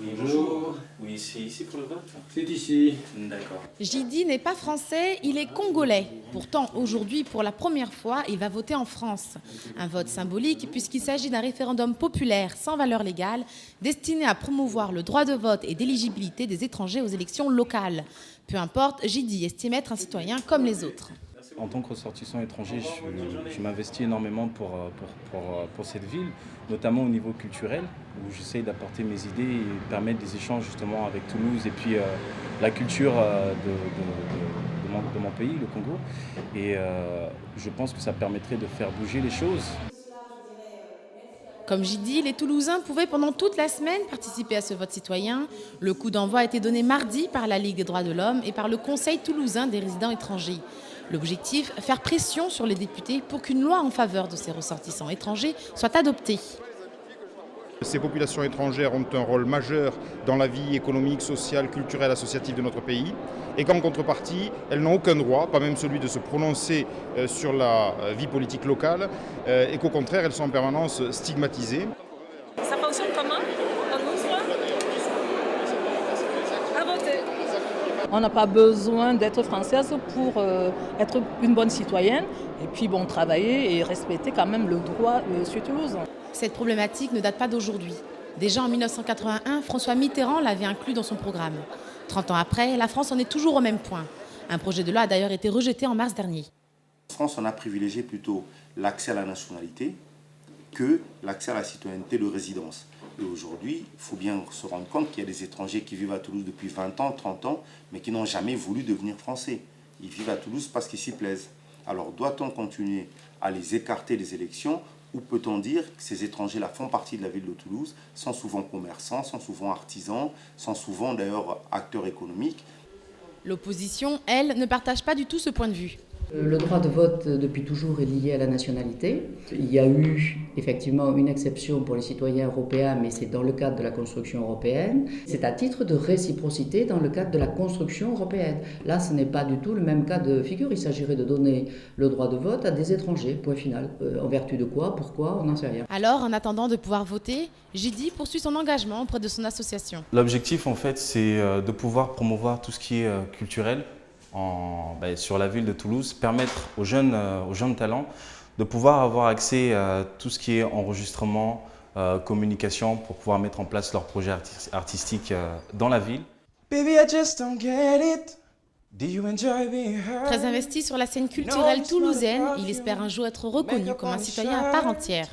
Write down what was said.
Oui, bonjour. Oui, c'est ici pour le vote? C'est ici. D'accord. Jidi n'est pas français, il est congolais. Pourtant, aujourd'hui, pour la première fois, il va voter en France. Un vote symbolique puisqu'il s'agit d'un référendum populaire sans valeur légale destiné à promouvoir le droit de vote et d'éligibilité des étrangers aux élections locales. Peu importe, Jidi estime être un citoyen comme les autres. En tant que ressortissant étranger, je m'investis énormément pour cette ville, notamment au niveau culturel, où j'essaye d'apporter mes idées et permettre des échanges justement avec Toulouse et puis la culture de mon pays, le Congo. Et je pense que ça permettrait de faire bouger les choses. Comme Jidi, les Toulousains pouvaient pendant toute la semaine participer à ce vote citoyen. Le coup d'envoi a été donné mardi par la Ligue des droits de l'homme et par le Conseil toulousain des résidents étrangers. L'objectif, faire pression sur les députés pour qu'une loi en faveur de ces ressortissants étrangers soit adoptée. Ces populations étrangères ont un rôle majeur dans la vie économique, sociale, culturelle, associative de notre pays et qu'en contrepartie, elles n'ont aucun droit, pas même celui de se prononcer sur la vie politique locale et qu'au contraire, elles sont en permanence stigmatisées. Ça fonctionne comment? On ouvre à voter. On n'a pas besoin d'être française pour être une bonne citoyenne et puis bon, travailler et respecter quand même le droit sur Toulouse. Cette problématique ne date pas d'aujourd'hui. Déjà en 1981, François Mitterrand l'avait inclus dans son programme. 30 ans après, la France en est toujours au même point. Un projet de loi a d'ailleurs été rejeté en mars dernier. En France, on a privilégié plutôt l'accès à la nationalité que l'accès à la citoyenneté de résidence. Et aujourd'hui, il faut bien se rendre compte qu'il y a des étrangers qui vivent à Toulouse depuis 20 ans, 30 ans, mais qui n'ont jamais voulu devenir français. Ils vivent à Toulouse parce qu'ils s'y plaisent. Alors doit-on continuer à les écarter des élections ou peut-on dire que ces étrangers-là font partie de la ville de Toulouse, sont souvent commerçants, sont souvent artisans, sont souvent d'ailleurs acteurs économiques? L'opposition, elle, ne partage pas du tout ce point de vue. Le droit de vote, depuis toujours, est lié à la nationalité. Il y a eu effectivement une exception pour les citoyens européens, mais c'est dans le cadre de la construction européenne. C'est à titre de réciprocité dans le cadre de la construction européenne. Là, ce n'est pas du tout le même cas de figure. Il s'agirait de donner le droit de vote à des étrangers, point final. En vertu de quoi, pourquoi, on n'en sait rien. Alors, en attendant de pouvoir voter, Jidi poursuit son engagement auprès de son association. L'objectif, en fait, c'est de pouvoir promouvoir tout ce qui est culturel sur la ville de Toulouse, permettre aux jeunes talents de pouvoir avoir accès à tout ce qui est enregistrement, communication, pour pouvoir mettre en place leurs projets artistiques dans la ville. Très investi sur la scène culturelle toulousaine, il espère un jour être reconnu comme un citoyen à part entière.